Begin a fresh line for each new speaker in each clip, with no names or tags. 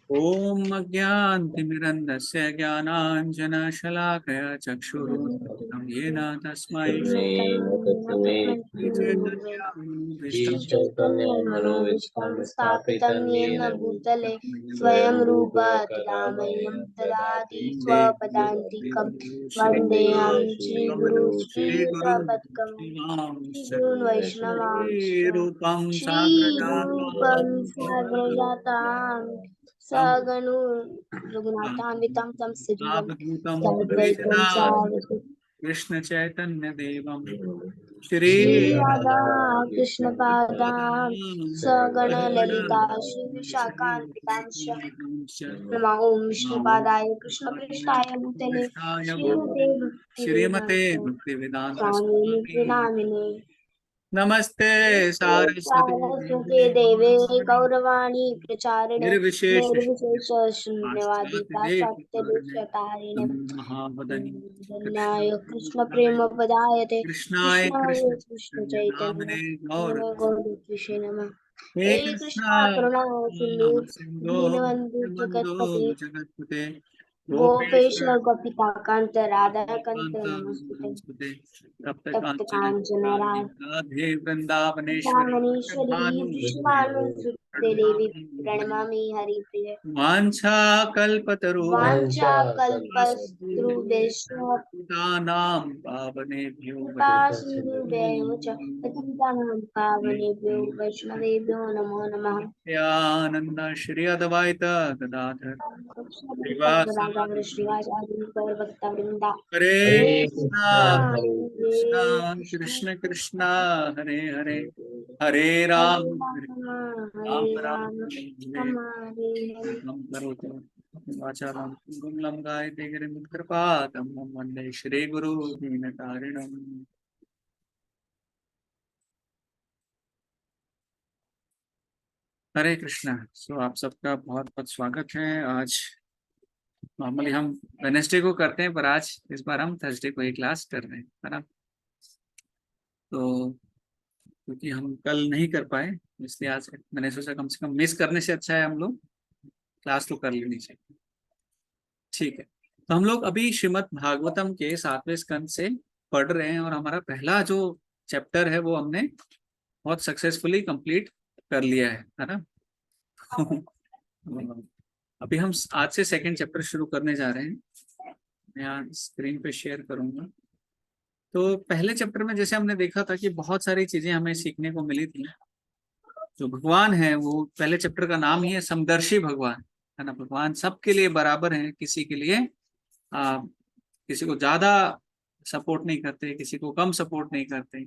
ओम अज्ञानतिमिरन्धस्य ज्ञानाञ्जनशलाकया चक्षुरुन्मिलितं येन तस्मै
श्रीचैतन्यमनोभीष्टं स्थापितं येन भूतले स्वयं रूपा तदामह्यं ददाति स्वपदान्तिकं वन्देऽहं श्रीगुरु श्रीयुतपद्कं श्रीगुरून् वैष्णवांश्च
रूपं
श्रीरूपं साग्रजातां सगनु रघुनाथान्वितं तं सजीवं साद्वैतं सावधूतं
कृष्ण चैतन्य देवम
श्री राधा कृष्ण पादां सगण ललिता श्री विशाखान्वितांश्च नमो ओम विष्णुपादाय कृष्ण पृष्ठाय भूतले
श्रीमते
भक्तिवेदान्त
भक्ति वेदांत
स्वामिने
स्वामी
नामिने
नमस्ते सारस्वती
सारस्वते देवे गौरवाणी प्रचारिणे
निर्विशेष
निर्विशेष शून्यवादी पाश्चात्य
पाश्चात्य
देशतारिणे
महावदनी
धन्याय कृष्ण प्रेम पदायते
कृष्णाय
कृष्णाय
कृष्ण
कृष्ण
चैतन्य
चैतन्य
नामने गौर
गौरकृष्ण नमः
हे
हे
कृष्णा
कृष्णा करुणा सिंधु
सिंधो
दीनबंधु
बंधो
जगतपते
जगत्पते
गोपेश
गोपेश्वर
गोपिकांत राधाकांत नमस्ते
नमस्ते तप्त
तप्त
कांचन
कांचन
राधे वृंदावनेश्वरी
रामनेश्वरी
भानु
विश्वानुसुते देवी प्रणमामि हरिप्रिय
वाञ्छा कल्पतरुभ्यः
वाञ्छाकल्पतरुभ्यश्च
कृतानां पावनेभ्यो
कृपासिन्धुभ्यैव च पतितानां पावनेभ्यो वैष्णवेभ्यो नमो नमः
आनंद श्री अद्वैत गदाधर
राधा
श्रीवासादि
श्रीवाचार्य गौरभक्तवृंदा
हरे
हरे
कृष्णा
कृष्णा
हरे कृष्णा
हरे कृष्णा
कृष्ण कृष्णा हरे हरे हरे
हरे
राम
हरे
राम राम
राम
हरे
राम हरे हरे
हम करोतु वाचालं गुणलं गायते गिरिमुत्कृपातं वन्दे श्रीगुरु दीनतारिणम् हरे कृष्णा। सो आप सबका बहुत बहुत स्वागत है। आज नॉर्मली हम वेनेसडे को करते हैं, पर आज इस बार हम थर्सडे को ही क्लास कर रहे हैं, है ना। तो क्योंकि हम कल नहीं कर पाए, इसलिए आज मैंने सोचा कम से कम मिस करने से अच्छा है हम लोग क्लास तो कर लेनी चाहिए। ठीक है, तो हम लोग अभी श्रीमद् भागवतम के 7वें स्कंद से पढ़ रहे हैं और हमारा पहला जो चैप्टर है वो हमने बहुत सक्सेसफुली कंप्लीट कर लिया है ना। अभी हम आज से सेकंड चैप्टर शुरू करने जा रहे हैं। मैं यहाँ स्क्रीन पे शेयर करूंगा। तो पहले चैप्टर में जैसे हमने देखा था कि बहुत सारी चीजें हमें सीखने को मिली थी। जो भगवान है वो पहले चैप्टर का नाम ही है समदर्शी भगवान, है ना। भगवान सबके लिए बराबर है, किसी के लिए किसी को ज्यादा सपोर्ट नहीं करते, किसी को कम सपोर्ट नहीं करते।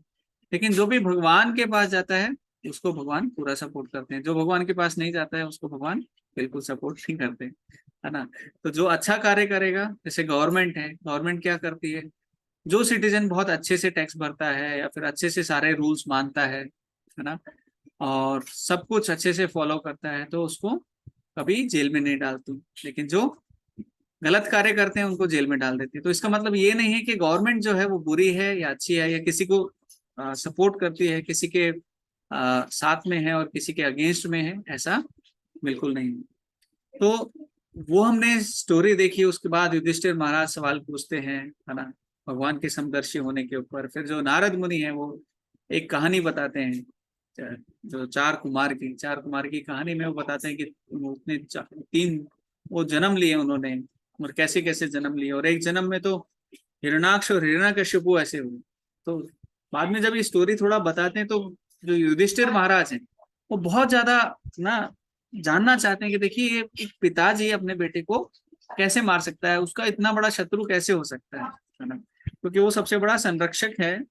लेकिन जो भी भगवान के पास जाता है उसको भगवान पूरा सपोर्ट करते हैं, जो भगवान के पास नहीं जाता है उसको भगवान बिल्कुल सपोर्ट नहीं करते, है ना। तो जो अच्छा कार्य करेगा, जैसे गवर्नमेंट है, गवर्नमेंट क्या करती है, जो सिटीजन बहुत अच्छे से टैक्स भरता है या फिर अच्छे से सारे रूल्स मानता है ना, और सब कुछ अच्छे से फॉलो करता है, तो उसको कभी जेल में नहीं डालती। लेकिन जो गलत कार्य करते हैं उनको जेल में डाल देती है। तो इसका मतलब ये नहीं है कि गवर्नमेंट जो है वो बुरी है या अच्छी है, या किसी को सपोर्ट करती है, किसी के साथ में है और किसी के अगेंस्ट में है, ऐसा बिल्कुल नहीं है। तो वो हमने स्टोरी देखी। उसके बाद युधिष्ठिर महाराज सवाल पूछते हैं, है ना, भगवान के समदर्शी होने के ऊपर। फिर जो नारद मुनि है वो एक कहानी बताते हैं, जो चार कुमार की कहानी में वो बताते हैं कि उसने तीन वो जन्म लिए उन्होंने, और कैसे कैसे जन्म लिए, और एक जन्म में तो हिरणाक्ष और हिरण्यकशिपु ऐसे हुए। तो बाद में जब ये स्टोरी थोड़ा बताते हैं तो जो युधिष्ठिर महाराज हैं वो बहुत ज्यादा ना जानना चाहते हैं कि देखिए ये एक पिताजी अपने बेटे को कैसे मार सकता है, उसका इतना बड़ा शत्रु कैसे हो सकता है ना, क्योंकि वो सबसे बड़ा संरक्षक है,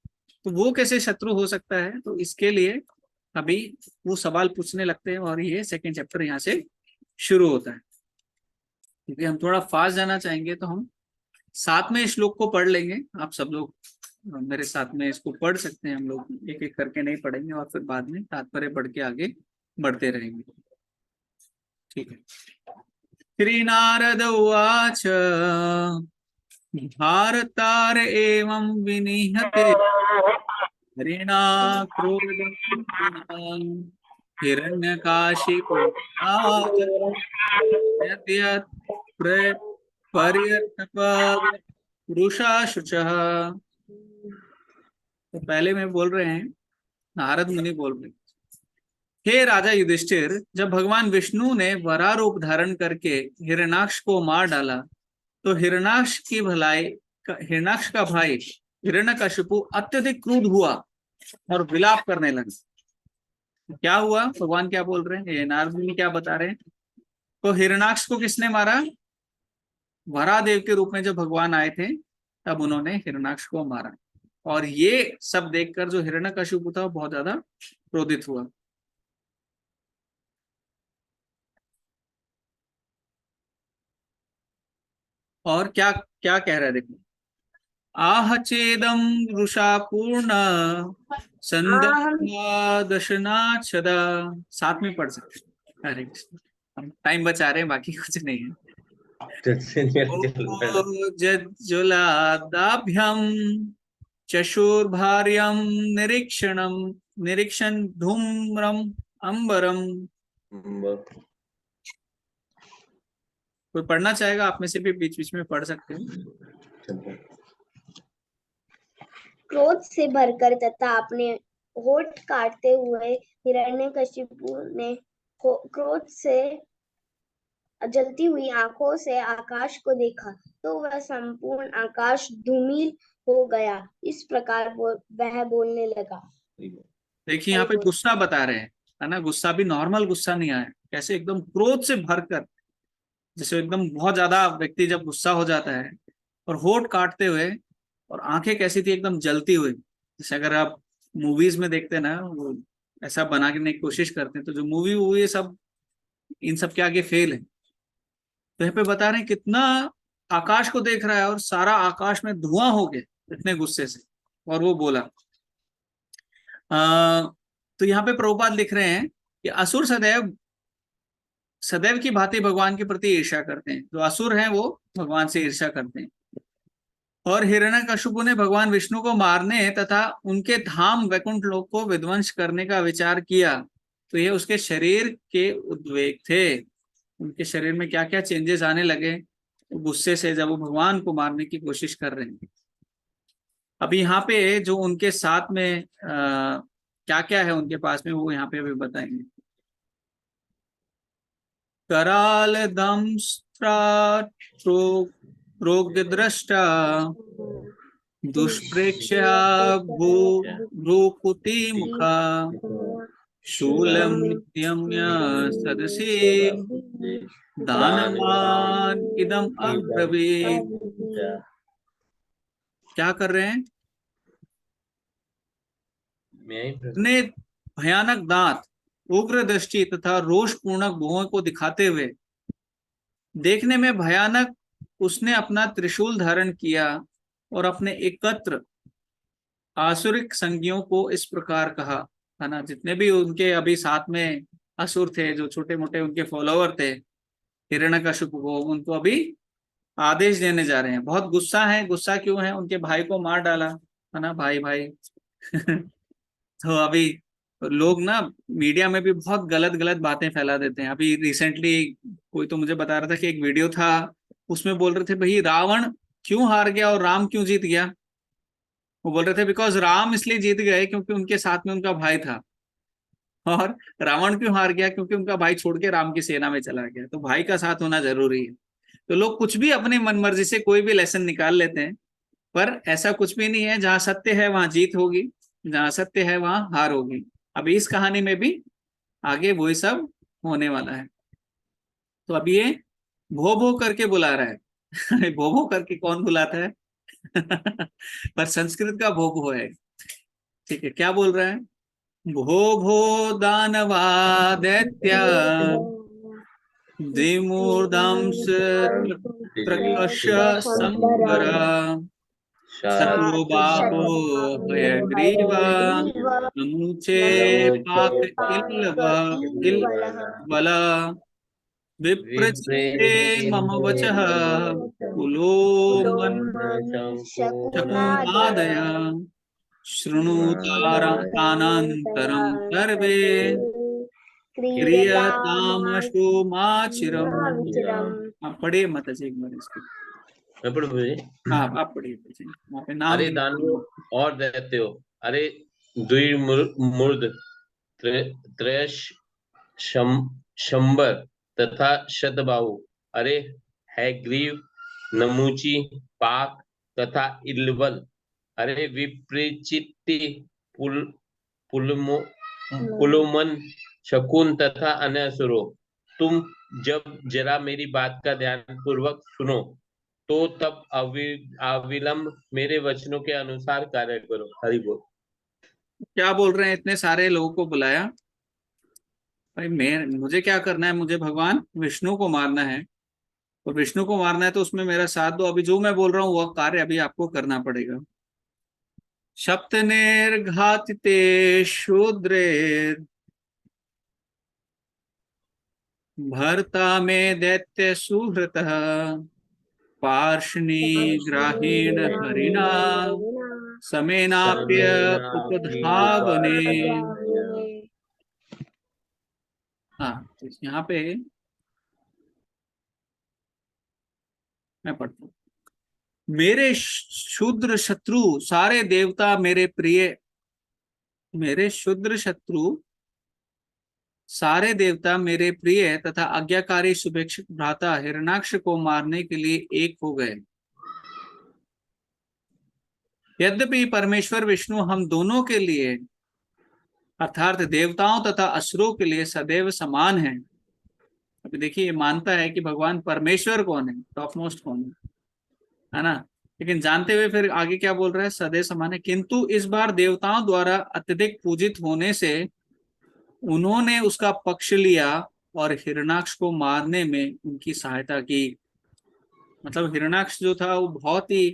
तो वो कैसे शत्रु हो सकता है। तो इसके लिए अभी वो सवाल पूछने लगते हैं और ये सेकंड चैप्टर यहाँ से शुरू होता है। क्योंकि हम थोड़ा फास्ट जाना चाहेंगे तो हम साथ में श्लोक को पढ़ लेंगे। आप सब लोग मेरे साथ में इसको पढ़ सकते हैं, हम लोग एक एक करके नहीं पढ़ेंगे और फिर बाद में तात्पर्य पढ़ के आगे बढ़ते रहेंगे। ठीक है। श्री नारद उवाच भारतार एवं विनिहते हरिणा क्रोध हिरण्यकाशिपु यद्यत् पर्यटपद वृषाशुचः। तो पहले में बोल रहे हैं, नारद मुनि बोल रहे हैं, हे राजा युधिष्ठिर, जब भगवान विष्णु ने वराह रूप धारण करके हिरण्याक्ष को मार डाला तो हिरण्याक्ष का भाई हिरण्यकशिपु अत्यधिक क्रुद्ध हुआ और विलाप करने लगा। क्या हुआ, भगवान क्या बोल रहे हैं, ये नारद मुनि क्या बता रहे हैं। तो हिरण्याक्ष को किसने मारा, वराह देव के रूप में जब भगवान आए थे तब उन्होंने हिरण्याक्ष को मारा। और ये सब देखकर जो हिरण्यकशिपु था वो बहुत ज्यादा क्रोधित हुआ। और क्या क्या कह रहा है देखो, आह चेदम रुषा पूर्ण दशनाक्षदा। साथ में पढ़ सकते हैं। अरे हम टाइम बचा रहे हैं, बाकी कुछ नहीं है। जज्जुलादाभ्यम चशुर्भार्यम निरीक्षणम निरीक्षण धूम्रम अंबरम। कोई पढ़ना चाहेगा आप में से भी, बीच बीच में पढ़ सकते हो।
क्रोध से भरकर तथा अपने होठ काटते हुए हिरण्यकशिपु ने क्रोध से जलती हुई आंखों से आकाश को देखा तो वह संपूर्ण आकाश धूमिल हो गया। इस प्रकार वह बोलने लगा।
देखिए यहाँ पे गुस्सा बता रहे हैं, है ना। गुस्सा भी नॉर्मल गुस्सा नहीं आया, कैसे एकदम क्रोध से भरकर, जैसे एकदम बहुत ज्यादा व्यक्ति जब गुस्सा हो जाता है, और होठ काटते हुए, और आंखें कैसी थी, एकदम जलती हुई। जैसे अगर आप मूवीज में देखते हैं ना, वो ऐसा बनाने की कोशिश करते हैं, तो जो मूवी वूवी सब इन सब के आगे फेल है। तो यहाँ पे बता रहे हैं कितना आकाश को देख रहा है और सारा आकाश में धुआं हो गया इतने गुस्से से। और वो बोला, तो यहाँ पे प्रभुपाद लिख रहे हैं कि असुर सदैव सदैव की भांति भगवान के प्रति ईर्ष्या करते हैं। जो असुर हैं वो भगवान से ईर्ष्या करते हैं। और हिरण्यकशिपु ने भगवान विष्णु को मारने तथा उनके धाम वैकुंठ लोक को विध्वंस करने का विचार किया तो ये उसके शरीर के उद्वेग थे। उनके शरीर में क्या क्या चेंजेस आने लगे गुस्से से, जब वो भगवान को मारने की कोशिश कर रहे हैं। अब यहाँ पे जो उनके साथ में क्या क्या है उनके पास में, वो यहाँ पे अभी बताएंगे। कराल दंष्ट्रा रोगद्रष्टा दुष्प्रेक्ष्य भ्रूकुटी मुखा शूलम नित्यम्य सदसे दानवान इदम अब्रवीत। क्या कर रहे हैं, अपने भयानक दांत, उग्र दृष्टि तथा रोष पूर्णक भुओं को दिखाते हुए, देखने में भयानक, उसने अपना त्रिशूल धारण किया और अपने एकत्र आसुरिक संगियों को इस प्रकार कहा, है ना। जितने भी उनके अभी साथ में असुर थे, जो छोटे मोटे उनके फॉलोवर थे हिरण्यकशिपु को, उनको अभी आदेश देने जा रहे हैं। बहुत गुस्सा है। गुस्सा क्यों है, उनके भाई को मार डाला, है ना, भाई भाई तो अभी लोग ना मीडिया में भी बहुत गलत गलत बातें फैला देते हैं। अभी रिसेंटली कोई तो मुझे बता रहा था कि एक वीडियो था, उसमें बोल रहे थे भाई रावण क्यों हार गया और राम क्यों जीत गया। वो बोल रहे थे बिकॉज राम इसलिए जीत गए क्योंकि उनके साथ में उनका भाई था, और रावण क्यों हार गया क्योंकि उनका भाई छोड़ के राम की सेना में चला गया। तो भाई का साथ होना जरूरी है। तो लोग कुछ भी अपनी मनमर्जी से कोई भी लेसन निकाल लेते हैं, पर ऐसा कुछ भी नहीं है। जहां सत्य है वहां जीत होगी, जहां सत्य है वहां हार होगी। अभी इस कहानी में भी आगे वही सब होने वाला है। तो अभी ये भो भो करके बुला रहा है भो भो करके कौन बुलाता है पर संस्कृत का भो भो है। ठीक है, क्या बोल रहा है, भो भो दानवादैत्य द्विमूर्धंस त्रकश संबर शत्रु बाहो हयग्रीवा नमुचे पाक इल बला विप्रचिते मम वचः कुलो मन शकुनादय शृणुतानान्तरं सर्वे क्रियतामशुमाचिरम।
क्रियतामशुमाचिरम।
आप पढ़िए माता जी एक बार इसको।
मैं पढ़ूं जी?
आप पढ़िए वहाँ पे नाम
अरे दानवों और दैत्यों, अरे द्विमूर्ध, त्रयश, शंबर तथा शतबाहु, अरे हैग्रीव, नमूची, पाक तथा इल्वल, अरे विप्रचित्ति, पुल पुलमो पुलुमन, शकुन तथा अन्य असुरों, तुम जब जरा मेरी बात का ध्यान पूर्वक सुनो तो तब अविलंब मेरे वचनों के अनुसार कार्य करो। हरि बोल।
क्या बोल रहे हैं? इतने सारे लोगों को बुलाया, भाई मुझे क्या करना है? मुझे भगवान विष्णु को मारना है, और विष्णु को मारना है तो उसमें मेरा साथ दो। अभी जो मैं बोल रहा हूँ वह कार्य अभी आपको करना पड़ेगा। सप्त निर्घातिते शूद्रे भर्ता में दैत्य सुहृतः पार्ष्णी ग्राहीण हरिणा समेनाप्य उपधावने। हाँ, तो यहाँ पे मैं पढ़ता हूँ। मेरे शूद्र शत्रु सारे देवता मेरे प्रिय, मेरे शूद्र शत्रु सारे देवता मेरे प्रिय तथा आज्ञाकारी शुभेक्षक भ्राता हिरणाक्ष को मारने के लिए एक हो गए। यद्यपि परमेश्वर विष्णु हम दोनों के लिए अर्थात देवताओं तथा असुरों के लिए सदैव समान है। अभी देखिए, ये मानता है कि भगवान परमेश्वर कौन है, टॉप मोस्ट कौन है ना? लेकिन जानते हुए फिर आगे क्या बोल रहा है? सदैव समान है, किंतु इस बार देवताओं द्वारा अत्यधिक पूजित होने से उन्होंने उसका पक्ष लिया और हिरणाक्ष को मारने में उनकी सहायता की। मतलब हिरणाक्ष जो था वो बहुत ही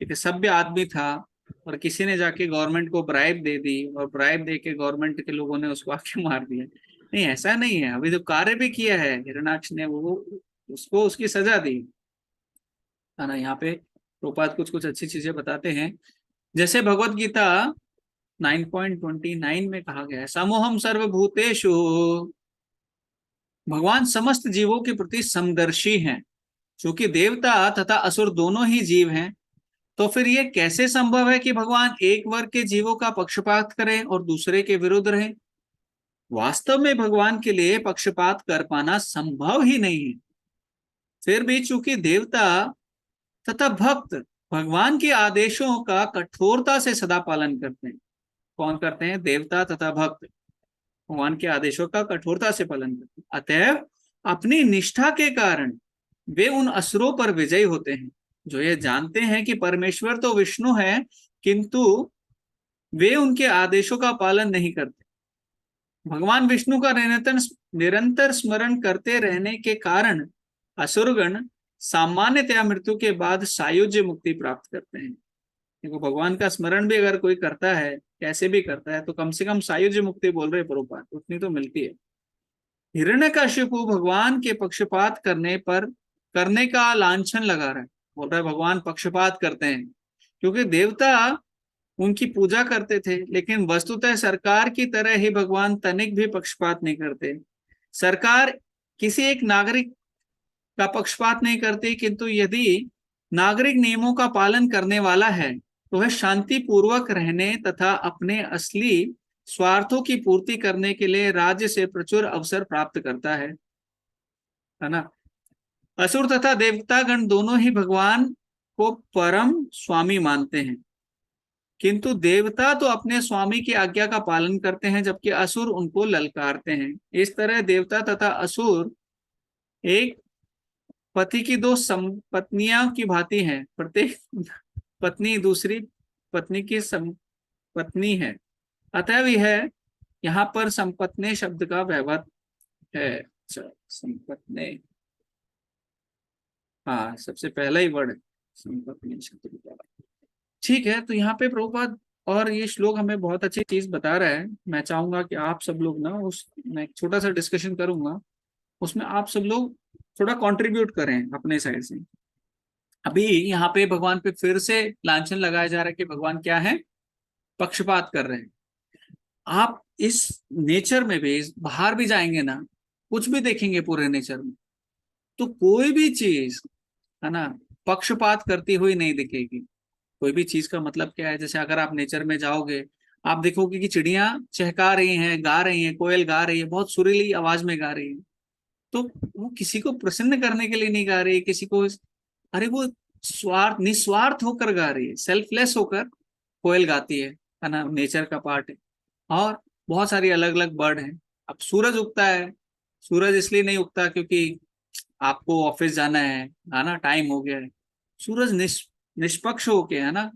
एक सभ्य आदमी था, और किसी ने जाके गवर्नमेंट को ब्राइब दे दी, और ब्राइब दे के गवर्नमेंट के लोगों ने उसको आके मार दिया। नहीं, ऐसा नहीं है। अभी जो कार्य भी किया है हिरणाक्ष ने, वो उसको उसकी सजा दी है ना। यहाँ पे प्रभुपाद कुछ कुछ अच्छी चीजें बताते हैं। जैसे भगवत गीता 9.29 में कहा गया है, समोहम सर्वभूतेषु, भगवान समस्त जीवों के प्रति समदर्शी हैं। चूंकि देवता तथा असुर दोनों ही जीव हैं, तो फिर ये कैसे संभव है कि भगवान एक वर्ग के जीवों का पक्षपात करें और दूसरे के विरुद्ध रहें? वास्तव में भगवान के लिए पक्षपात कर पाना संभव ही नहीं है। फिर भी चूंकि देवता तथा भक्त भगवान के आदेशों का कठोरता से सदा पालन करते हैं। कौन करते हैं? देवता तथा भक्त भगवान के आदेशों का कठोरता से पालन करते हैं। अतएव अपनी निष्ठा के कारण वे उन असुरों पर विजयी होते हैं जो ये जानते हैं कि परमेश्वर तो विष्णु है, किंतु वे उनके आदेशों का पालन नहीं करते। भगवान विष्णु का निरंतर स्मरण करते रहने के कारण असुरगण सामान्यतया मृत्यु के बाद सायुज्य मुक्ति प्राप्त करते हैं। देखो, भगवान का स्मरण भी अगर कोई करता है, कैसे भी करता है, तो कम से कम सायुज्य मुक्ति बोल रहे प्रभुपाद, उतनी तो मिलती है। हिरण्यकशिपु भगवान के पक्षपात करने का लांछन लगा रहा है, बोल रहा है भगवान पक्षपात करते हैं, क्योंकि देवता उनकी पूजा करते थे। लेकिन वस्तुतः सरकार की तरह ही भगवान तनिक भी पक्षपात नहीं करते। सरकार किसी एक नागरिक का पक्षपात नहीं करती, किंतु यदि नागरिक नियमों का पालन करने वाला है तो वह शांति पूर्वक रहने तथा अपने असली स्वार्थों की पूर्ति करने के लिए राज्य से प्रचुर अवसर प्राप्त करता है ना। असुर तथा देवतागण दोनों ही भगवान को परम स्वामी मानते हैं, किंतु देवता तो अपने स्वामी की आज्ञा का पालन करते हैं, जबकि असुर उनको ललकारते हैं। इस तरह देवता तथा असुर एक पति की दो पत्नियां की भांति हैं। प्रत्येक पत्नी दूसरी पत्नी की पत्नी है। अतः यह यहाँ पर संपत्ने शब्द का व्यवहार है। संपत्ने, हाँ, सबसे पहला ही वर्ड है संपत्ने शब्द का। ठीक है, तो यहाँ पे प्रभुपाद और ये श्लोक हमें बहुत अच्छी चीज बता रहा है। मैं चाहूंगा कि आप सब लोग ना, मैं एक छोटा सा डिस्कशन करूंगा, उसमें आप सब लोग थोड़ा कंट्रीब्यूट करें अपने साइड से। अभी यहाँ पे भगवान पे फिर से लांछन लगाया जा रहा है कि भगवान क्या है? पक्षपात कर रहे हैं। आप इस नेचर में भी बाहर भी जाएंगे ना, कुछ भी देखेंगे पूरे नेचर में, तो कोई भी चीज है ना पक्षपात करती हुई नहीं दिखेगी। कोई भी चीज का मतलब क्या है, जैसे अगर आप नेचर में जाओगे, आप देखोगे कि चिड़िया चहका रही हैं, गा रही हैं, कोयल गा रही है, बहुत सुरीली आवाज में गा रही है। तो वो किसी को प्रसन्न करने के लिए नहीं गा रही है, किसी को, अरे वो स्वार्थ निस्वार्थ होकर गा रही है, सेल्फलेस होकर कोयल गाती है ना, नेचर का पार्ट है। और बहुत सारी अलग अलग बर्ड हैं। अब सूरज उगता है, सूरज इसलिए नहीं उगता क्योंकि आपको ऑफिस जाना है ना, टाइम हो गया है। सूरज निष्पक्ष होके, है ना,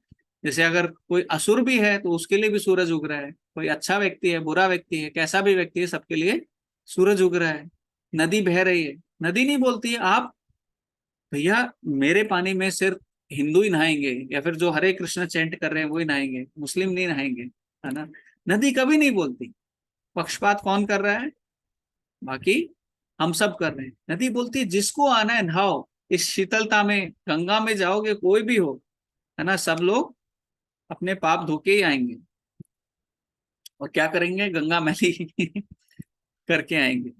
जैसे अगर कोई असुर भी है तो उसके लिए भी सूरज उग रहा है, कोई अच्छा व्यक्ति है, बुरा व्यक्ति है, कैसा भी व्यक्ति है, सबके लिए सूरज उग रहा है। नदी बह रही है, नदी नहीं बोलती है आप भैया मेरे पानी में सिर्फ हिंदू ही नहाएंगे, या फिर जो हरे कृष्ण चैंट कर रहे हैं वो ही नहाएंगे, मुस्लिम नहीं नहाएंगे, है ना। नदी कभी नहीं बोलती। पक्षपात कौन कर रहा है? बाकी हम सब कर रहे हैं। नदी बोलती है जिसको आना है नहाओ, इस शीतलता में गंगा में जाओगे, कोई भी हो, है ना, सब लोग अपने पाप धो के ही आएंगे। और क्या करेंगे? गंगा मैली करके आएंगे।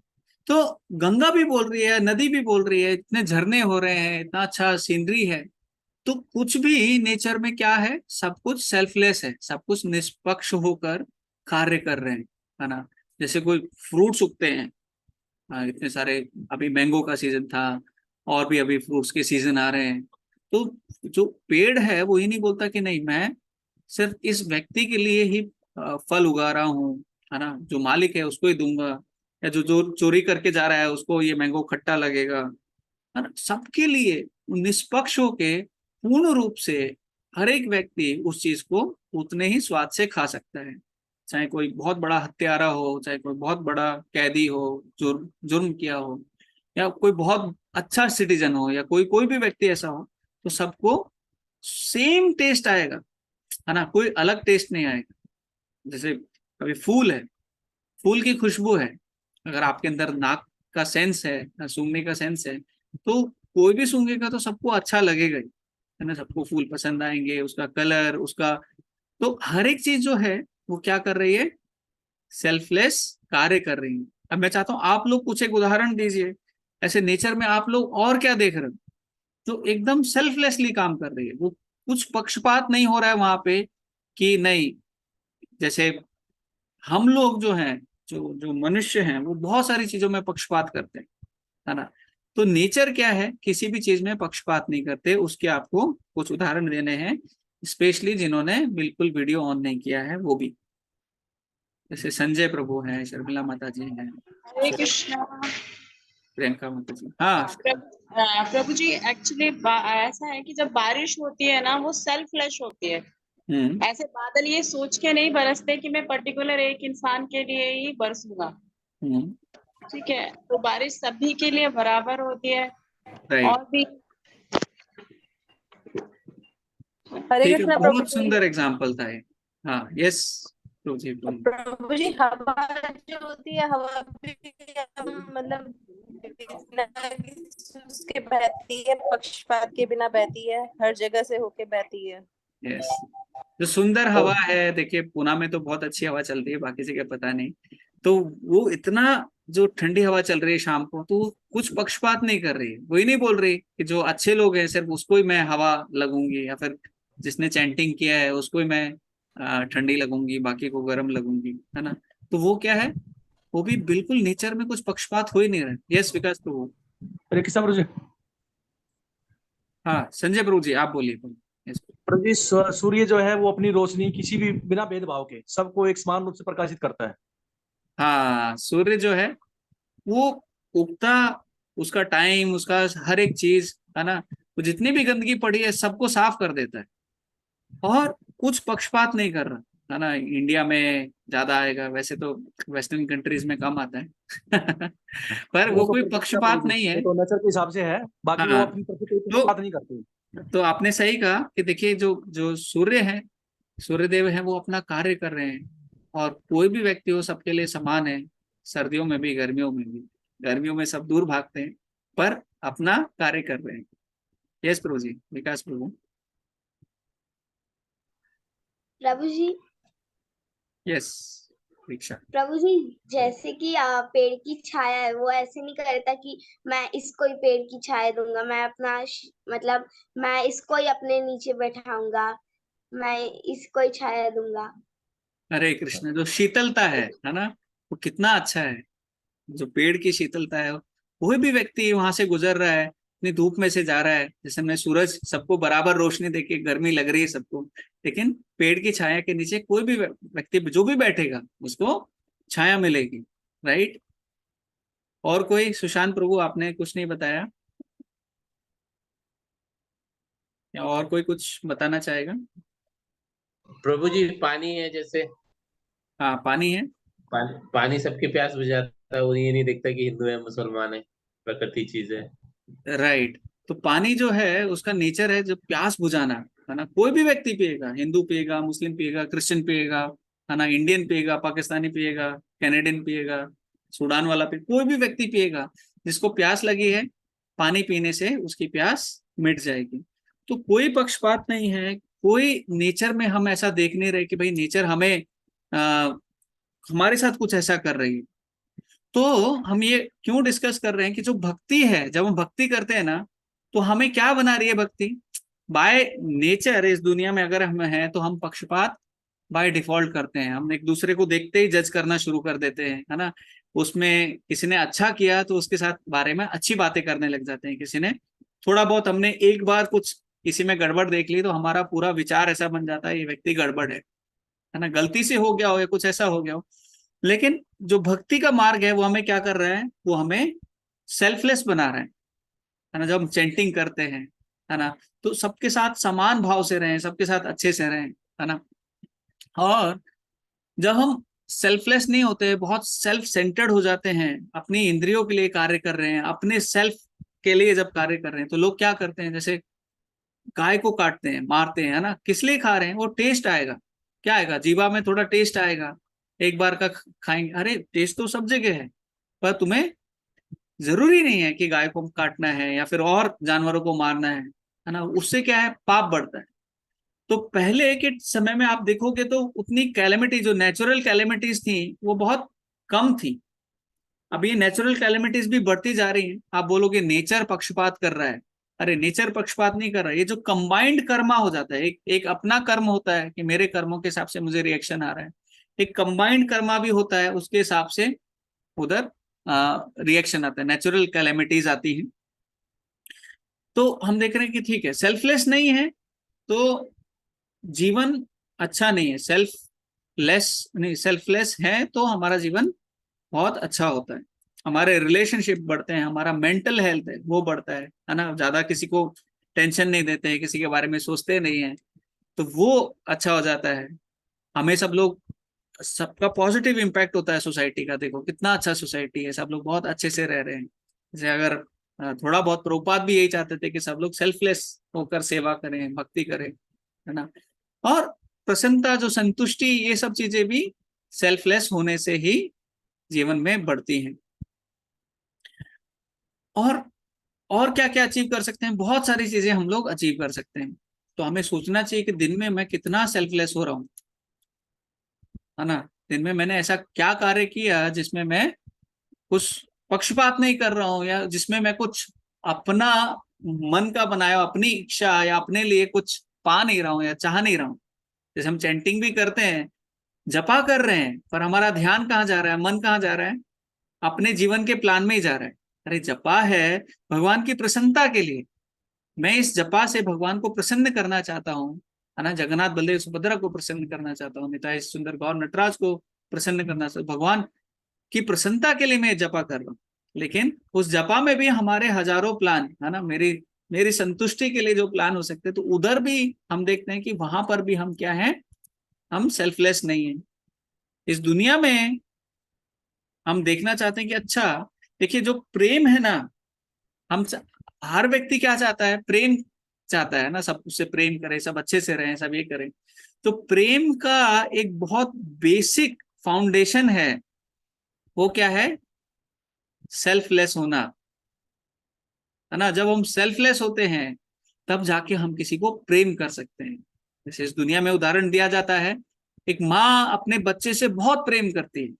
तो गंगा भी बोल रही है, नदी भी बोल रही है, इतने झरने हो रहे हैं, इतना अच्छा सीनरी है। तो कुछ भी नेचर में क्या है, सब कुछ सेल्फलेस है, सब कुछ निष्पक्ष होकर कार्य कर रहे हैं, है ना। जैसे कोई फ्रूट्स उगते हैं, इतने सारे, अभी मैंगो का सीजन था, और भी अभी फ्रूट्स के सीजन आ रहे हैं। तो जो पेड़ है वो ही नहीं बोलता कि नहीं, मैं सिर्फ इस व्यक्ति के लिए ही फल उगा रहा हूँ, है ना, जो मालिक है उसको ही दूंगा, या जो जो चोरी करके जा रहा है उसको ये मैंगो खट्टा लगेगा, है ना। सबके लिए निष्पक्ष होके पूर्ण रूप से हर एक व्यक्ति उस चीज को उतने ही स्वाद से खा सकता है। चाहे कोई बहुत बड़ा हत्यारा हो, चाहे कोई बहुत बड़ा कैदी हो, जुर्म किया हो, या कोई बहुत अच्छा सिटीजन हो, या कोई कोई भी व्यक्ति ऐसा हो, तो सबको सेम टेस्ट आएगा, है ना, कोई अलग टेस्ट नहीं आएगा। जैसे अभी फूल है, फूल की खुशबू है, अगर आपके अंदर नाक का सेंस है, सूंघने का सेंस है, तो कोई भी सूंघेगा तो सबको अच्छा लगेगा ही, है ना, सबको फूल पसंद आएंगे, उसका कलर, उसका, तो हर एक चीज जो है वो क्या कर रही है, सेल्फलेस कार्य कर रही है। अब मैं चाहता हूँ आप लोग कुछ एक उदाहरण दीजिए, ऐसे नेचर में आप लोग और क्या देख रहे हो जो एकदम सेल्फलेसली काम कर रही है, वो कुछ पक्षपात नहीं हो रहा है वहां पे, कि नहीं, जैसे हम लोग जो हैं, जो जो मनुष्य हैं, वो बहुत सारी चीजों में पक्षपात करते हैं, है ना। तो नेचर क्या है, किसी भी चीज में पक्षपात नहीं करते। उसके आपको कुछ उदाहरण देने हैं, स्पेशली जिन्होंने बिल्कुल वीडियो ऑन नहीं किया है वो भी, जैसे संजय प्रभु हैं, शर्मिला माता जी हैं,
हरे कृष्णा।
प्रियंका माता जी। हाँ।
प्रभु जी, एक्चुअली ऐसा है कि जब बारिश होती है ना, वो सेल्फलेस होती है।
हम्म।
ऐसे बादल ये सोच के नहीं बरसते कि मैं पर्टिकुलर एक इंसान के लिए ही बरसूंगा।
हम्म।
ठीक है, तो बारिश सभी के लिए बराबर होती है।
राइट।
और भी
हरे
ठीक है,
कृष्णा प्रभु
बहुत
जी।
सुंदर एग्जाम्पल था ये। हाँ, यस प्रभु जी, बोलिए।
प्रभु जी, हवा जो होती है, हवा भी हम मतलब बिना किसी उसके बहती है, पक्षपात के बिना बहती है, हर जगह से होके बहती है।
यस, जो सुंदर हवा है, देखिए पुणे में तो बहुत अच्छी हवा चल रही है, बाकी जगह पता नहीं। तो वो इतना, जो ठंडी हवा चल रही है शाम को, तो वो कुछ पक्षपात नहीं कर रही है, वही नहीं बोल रही कि जो अच्छे लोग हैं सिर्फ उसको ही मैं हवा लगूंगी, या फिर जिसने चैंटिंग किया है उसको ही मैं ठंडी लगूंगी, बाकी को गर्म लगूंगी, है ना। तो वो क्या है, वो भी बिल्कुल नेचर में कुछ पक्षपात हो ही नहीं रहा है। यस विकास प्रभु।
हरे कृष्ण प्रभु जी।
हाँ संजय प्रभु जी, आप बोलिए। Yes।
प्रभु जी, सूर्य जो है वो अपनी रोशनी किसी भी बिना भेदभाव के सबको एक समान रूप से प्रकाशित करता है।
हाँ, सूर्य जो है वो उगता, उसका टाइम, उसका हर एक चीज, है ना, वो जितनी भी गंदगी पड़ी है सबको साफ कर देता है, और कुछ पक्षपात नहीं कर रहा, है ना। इंडिया में ज्यादा आएगा, वैसे तो वेस्टर्न कंट्रीज में कम आता है पर
वो
वो
तो
कोई
प्रकृति का प्रभु
पक्षपात
जी,
नहीं
वो
है।
तो नेचर के हिसाब से है, बाकी वो
हाँ।
अपनी प्रकृति को
तो
बात नहीं करते।
तो आपने सही कहा कि देखिए, जो जो सूर्य है, सूर्यदेव है, वो अपना कार्य कर रहे हैं, और कोई भी व्यक्ति हो सबके लिए समान है, सर्दियों में भी, गर्मियों में भी। गर्मियों में सब दूर भागते हैं, पर अपना कार्य कर रहे हैं। यस प्रभु जी, विकास प्रभु।
प्रभु जी,
यस। दीक्षा।
प्रभु जी, जैसे कि पेड़ की छाया है, वो ऐसे नहीं करता कि मैं इसको ही पेड़ की छाया दूंगा, मैं मतलब मैं इसको ही अपने नीचे बैठाऊंगा, मैं इसको ही छाया दूंगा।
हरे कृष्ण, जो शीतलता है ना, वो कितना अच्छा है। जो पेड़ की शीतलता है, कोई भी व्यक्ति वहां से गुजर रहा है, इतनी धूप में से जा रहा है, जैसे मैं सूरज सबको बराबर रोशनी देके गर्मी लग रही है सबको, लेकिन पेड़ की छाया के नीचे कोई भी व्यक्ति जो भी बैठेगा उसको छाया मिलेगी, राइट। और कोई, सुशांत प्रभु आपने कुछ नहीं बताया, या और कोई कुछ बताना चाहेगा?
प्रभु जी पानी है जैसे,
हाँ, पानी है।
पानी सबकी प्यास बुझाता है, वो ये नहीं देखता कि हिंदू है मुसलमान है, प्रकृति चीज है।
राइट। तो पानी जो है उसका नेचर है जो प्यास बुझाना, है ना। कोई भी व्यक्ति पिएगा, हिंदू पिएगा, मुस्लिम पिएगा, क्रिश्चियन पिएगा, है ना, इंडियन पिएगा, पाकिस्तानी पिएगा, कैनेडियन पिएगा, सूडान वाला पिएगा, कोई भी व्यक्ति पिएगा, जिसको प्यास लगी है, पानी पीने से उसकी प्यास मिट जाएगी। तो कोई पक्षपात नहीं है, कोई नेचर में हम ऐसा देख नहीं रहे कि भाई नेचर हमें हमारे साथ कुछ ऐसा कर रही है। तो हम ये क्यों डिस्कस कर रहे हैं कि जो भक्ति है, जब हम भक्ति करते हैं ना, तो हमें क्या बना रही है भक्ति? बाय नेचर इस दुनिया में अगर हम हैं तो हम पक्षपात बाय डिफॉल्ट करते हैं। हम एक दूसरे को देखते ही जज करना शुरू कर देते हैं, है ना। उसमें किसी ने अच्छा किया तो उसके साथ बारे में अच्छी बातें करने लग जाते हैं, किसी ने थोड़ा बहुत, हमने एक बार कुछ किसी में गड़बड़ देख ली तो हमारा पूरा विचार ऐसा बन जाता है ये व्यक्ति गड़बड़ है ना, गलती से हो गया हो या कुछ ऐसा हो गया हो। लेकिन जो भक्ति का मार्ग है वो हमें क्या कर रहा है, वो हमें सेल्फलेस बना रहा है ना। जब हम चैंटिंग करते हैं, है ना, तो सबके साथ समान भाव से रहें, सबके साथ अच्छे से रहें, है ना। और जब हम सेल्फलेस नहीं होते, बहुत सेल्फ सेंटर्ड हो जाते हैं, अपनी इंद्रियों के लिए कार्य कर रहे हैं, अपने सेल्फ के लिए जब कार्य कर रहे हैं, तो लोग क्या करते हैं, जैसे गाय को काटते हैं, मारते हैं, है ना, किस लिए खा रहे हैं? वो टेस्ट आएगा, क्या आएगा, जीवा में थोड़ा टेस्ट आएगा, एक बार का खाएंगे, अरे टेस्ट तो सब जगह है, पर तुम्हें जरूरी नहीं है कि गाय को काटना है या फिर और जानवरों को मारना है ना। उससे क्या है, पाप बढ़ता है। तो पहले के समय में आप देखोगे तो उतनी कैलेमिटी, जो नेचुरल कैलेमिटीज थी, वो बहुत कम थी। अब ये नेचुरल कैलेमिटीज भी बढ़ती जा रही हैं। आप बोलोगे नेचर पक्षपात कर रहा है, अरे नेचर पक्षपात नहीं कर रहा है। ये जो कंबाइंड कर्मा हो जाता है, एक अपना कर्म होता है कि मेरे कर्मों के हिसाब से मुझे रिएक्शन आ रहा है, एक कंबाइंड कर्मा भी होता है, उसके हिसाब से उधर रिएक्शन आता है, नेचुरल कैलेमिटीज आती हैं। तो हम देख रहे हैं कि ठीक है, सेल्फलेस नहीं है तो जीवन अच्छा नहीं है, सेल्फलेस नहीं, सेल्फलेस है तो हमारा जीवन बहुत अच्छा होता है, हमारे रिलेशनशिप बढ़ते हैं, हमारा मेंटल हेल्थ है वो बढ़ता है ना। ज्यादा किसी को टेंशन नहीं देते हैं, किसी के बारे में सोचते नहीं है, तो वो अच्छा हो जाता है। हमें सब लोग, सबका पॉजिटिव इम्पैक्ट होता है सोसाइटी का। देखो कितना अच्छा सोसाइटी है, सब लोग बहुत अच्छे से रह रहे हैं। जैसे अगर थोड़ा बहुत, प्रभुपाद भी यही चाहते थे कि सब लोग सेल्फलेस होकर सेवा करें, भक्ति करें, है ना। और प्रसन्नता, जो संतुष्टि, ये सब चीजें भी सेल्फलेस होने से ही जीवन में बढ़ती हैं। और क्या क्या अचीव कर सकते हैं? बहुत सारी चीजें हम लोग अचीव कर सकते हैं। तो हमें सोचना चाहिए कि दिन में मैं कितना सेल्फलेस हो रहा हूँ, है ना। दिन में मैंने ऐसा क्या कार्य किया जिसमें मैं कुछ पक्षपात नहीं कर रहा हूँ, या जिसमें मैं कुछ अपना मन का बनाया, अपनी इच्छा या अपने लिए कुछ पा नहीं रहा हूँ या चाह नहीं रहा हूँ। जैसे हम चैंटिंग भी करते हैं, जपा कर रहे हैं, पर हमारा ध्यान कहाँ जा रहा है, मन कहाँ जा रहा है? अपने जीवन के प्लान में ही जा रहा है। अरे जपा है भगवान की प्रसन्नता के लिए, मैं इस जपा से भगवान को प्रसन्न करना चाहता हूँ, है ना। जगन्नाथ बलदेव सुभद्रा को प्रसन्न करना चाहता हूँ, निताई सुंदर गौर नटराज को प्रसन्न करना चाहता हूँ, भगवान की प्रसन्नता के लिए मैं जपा कर रहा हूँ। लेकिन उस जपा में भी हमारे हजारों प्लान, है ना, मेरी मेरी संतुष्टि के लिए जो प्लान हो सकते हैं, तो उधर भी हम देखते हैं कि वहां पर भी हम क्या है, हम सेल्फलेस नहीं है। इस दुनिया में हम देखना चाहते हैं कि अच्छा, देखिए जो प्रेम है ना, हम हर व्यक्ति क्या चाहता है, प्रेम चाहता है ना, सब उससे प्रेम करें, सब अच्छे से रहें, सब ये करें। तो प्रेम का एक बहुत बेसिक फाउंडेशन है, वो क्या है, सेल्फलेस होना, है ना। जब हम सेल्फलेस होते हैं तब जाके हम किसी को प्रेम कर सकते हैं। जैसे इस दुनिया में उदाहरण दिया जाता है एक माँ अपने बच्चे से बहुत प्रेम करती है,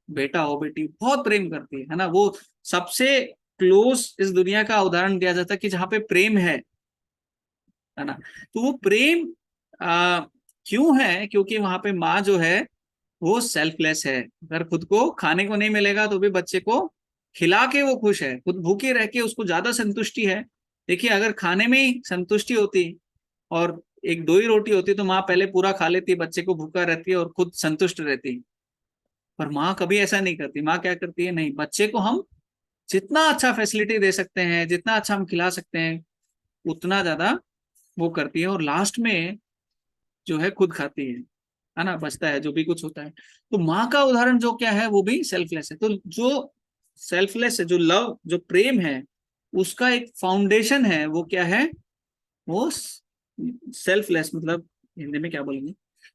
बेटा हो बेटी बहुत प्रेम करती है ना। वो सबसे क्लोज इस दुनिया का उदाहरण दिया जाता है कि जहाँ पे प्रेम है ना। तो वो प्रेम क्यों है? क्योंकि वहां पे माँ जो है वो सेल्फलेस है। अगर खुद को खाने को नहीं मिलेगा तो भी बच्चे को खिला के वो खुश है, खुद भूखे रह के उसको ज्यादा संतुष्टि है। देखिए अगर खाने में ही संतुष्टि होती और एक दो ही रोटी होती तो माँ पहले पूरा खा लेती, बच्चे को भूखा रहती है और खुद संतुष्ट रहती। पर माँ कभी ऐसा नहीं करती। माँ क्या करती है, नहीं, बच्चे को हम जितना अच्छा फैसिलिटी दे सकते हैं, जितना अच्छा हम खिला सकते हैं, उतना ज्यादा वो करती है और लास्ट में जो है खुद खाती है ना, बचता है जो भी कुछ होता है। तो माँ का उदाहरण जो क्या है वो भी सेल्फलेस है। तो जो सेल्फलेस है, जो लव, जो प्रेम है, उसका एक फाउंडेशन है, वो क्या है, वो सेल्फलेस, मतलब हिंदी में क्या बोलेंगे,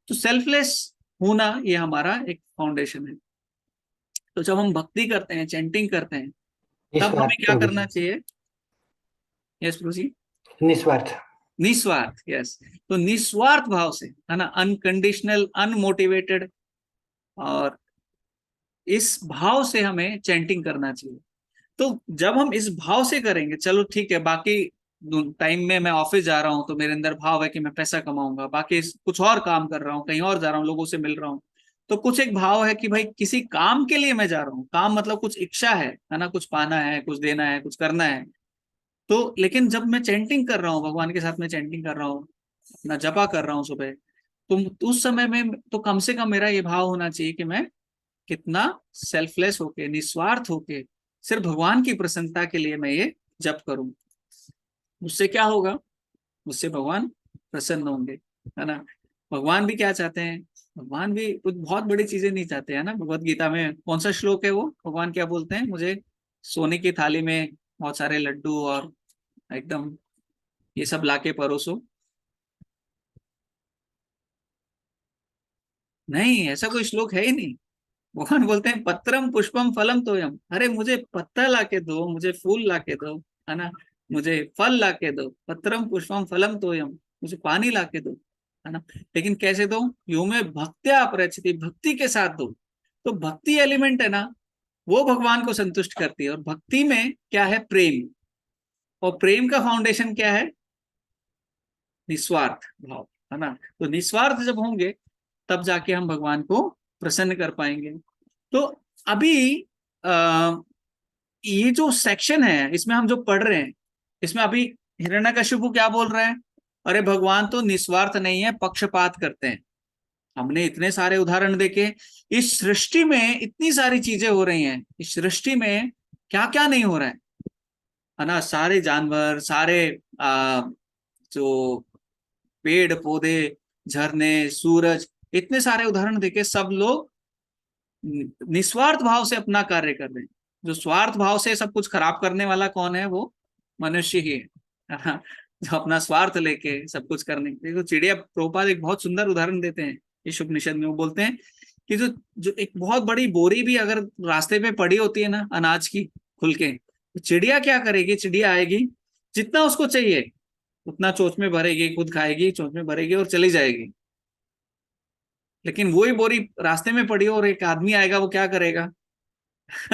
तो सेल्फलेस होना ये हमारा एक फाउंडेशन है। तो जब हम भक्ति करते हैं, चैंटिंग करते हैं, तब हमें
निस्वार्थ
क्या
प्रभु
करना
जी,
चाहिए? यस प्रभु जी।
निस्वार्थ।
निस्वार्थ, यस। तो निस्वार्थ भाव से, है ना, अनकंडीशनल, अनमोटिवेटेड, और इस भाव से हमें चैंटिंग करना चाहिए। तो जब हम इस भाव से करेंगे, चलो ठीक है, बाकी टाइम में मैं ऑफिस जा रहा हूँ तो मेरे अंदर भाव है कि मैं पैसा कमाऊंगा, बाकी कुछ और काम कर रहा हूँ, कहीं और जा रहा हूँ, लोगों से मिल रहा हूँ, तो कुछ एक भाव है कि भाई किसी काम के लिए मैं जा रहा हूँ। काम मतलब कुछ इच्छा है ना, कुछ पाना है, कुछ देना है, कुछ करना है। तो लेकिन जब मैं चैंटिंग कर रहा हूँ, भगवान के साथ में चैंटिंग कर रहा हूँ, अपना जपा कर रहा हूँ सुबह, तो उस समय में तो कम से कम मेरा ये भाव होना चाहिए कि मैं कितना सेल्फलेस होके, निस्वार्थ होके, सिर्फ भगवान की प्रसन्नता के लिए मैं ये जप करूं। उससे क्या होगा? उससे भगवान प्रसन्न होंगे, है ना। भगवान भी क्या चाहते हैं? भगवान भी कुछ बहुत बड़ी चीजें नहीं चाहते, है ना। भगवत गीता में कौन सा श्लोक है वो, भगवान क्या बोलते हैं? मुझे सोने की थाली में बहुत सारे लड्डू और एकदम ये सब लाके परोसो। नहीं, ऐसा कोई श्लोक है ही नहीं। भगवान बोलते हैं पत्रम पुष्पम फलम तोयम। अरे मुझे पत्ता लाके दो, मुझे फूल लाके दो, है ना, मुझे फल लाके दो, पत्रम पुष्पम फलम तोयम, मुझे पानी लाके दो, है ना। लेकिन कैसे दो? यो में भक्त्या प्रयच्छति, भक्ति के साथ दो। तो भक्ति एलिमेंट है ना, वो भगवान को संतुष्ट करती है। और भक्ति में क्या है? प्रेम। और प्रेम का फाउंडेशन क्या है? निस्वार्थ भाव, है ना। तो निस्वार्थ जब होंगे तब जाके हम भगवान को प्रसन्न कर पाएंगे। तो अभी आ, ये जो सेक्शन है इसमें हम जो पढ़ रहे हैं, इसमें अभी हिरण्यकशिपु क्या बोल रहे हैं? अरे भगवान तो निस्वार्थ नहीं है, पक्षपात करते हैं। हमने इतने सारे उदाहरण देखे। इस सृष्टि में इतनी सारी चीजें हो रही हैं, इस सृष्टि में क्या क्या नहीं हो रहा है ना। सारे जानवर, सारे जो पेड़ पौधे, झरने, सूरज, इतने सारे उदाहरण देके सब लोग निस्वार्थ भाव से अपना कार्य कर रहे हैं। जो स्वार्थ भाव से सब कुछ खराब करने वाला कौन है? वो मनुष्य ही है हाँ, जो अपना स्वार्थ लेके सब कुछ करने। देखो चिड़िया, प्रभुपाद एक बहुत सुंदर उदाहरण देते हैं इस उपनिषद में। वो बोलते हैं कि जो जो एक बहुत बड़ी बोरी भी अगर रास्ते पे पड़ी होती है ना, अनाज की, खुल के, तो चिड़िया क्या करेगी? चिड़िया आएगी, जितना उसको चाहिए उतना चोंच में भरेगी, खुद खाएगी, चोंच में भरेगी और चली जाएगी। लेकिन वही बोरी रास्ते में पड़ी हो और एक आदमी आएगा, वो क्या करेगा?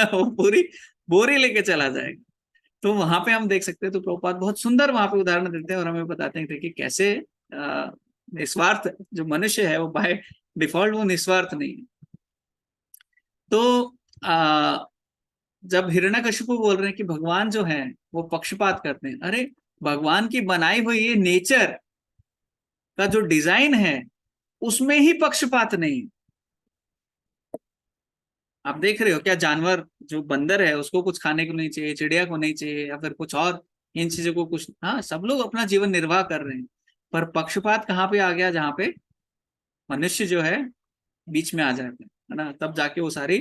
वो पूरी बोरी लेके चला जाएगा। तो वहां पे हम देख सकते हैं, तो प्रभुपाद बहुत सुंदर वहां पे उदाहरण देते हैं और हमें बताते हैं कि कैसे निस्वार्थ जो मनुष्य है वो बाय डिफॉल्ट वो निस्वार्थ नहीं है। तो जब हिरण्यकशिपु बोल रहे हैं कि भगवान जो है वो पक्षपात करते हैं, अरे भगवान की बनाई हुई ये नेचर का जो डिजाइन है उसमें ही पक्षपात नहीं। आप देख रहे हो क्या, जानवर जो बंदर है उसको कुछ खाने को नहीं चाहिए, चिड़िया को नहीं चाहिए, या फिर कुछ और इन चीजों को कुछ, हाँ, सब लोग अपना जीवन निर्वाह कर रहे हैं। पर पक्षपात कहाँ पे आ गया? जहाँ पे मनुष्य जो है बीच में आ जाता है ना, तब जाके वो सारी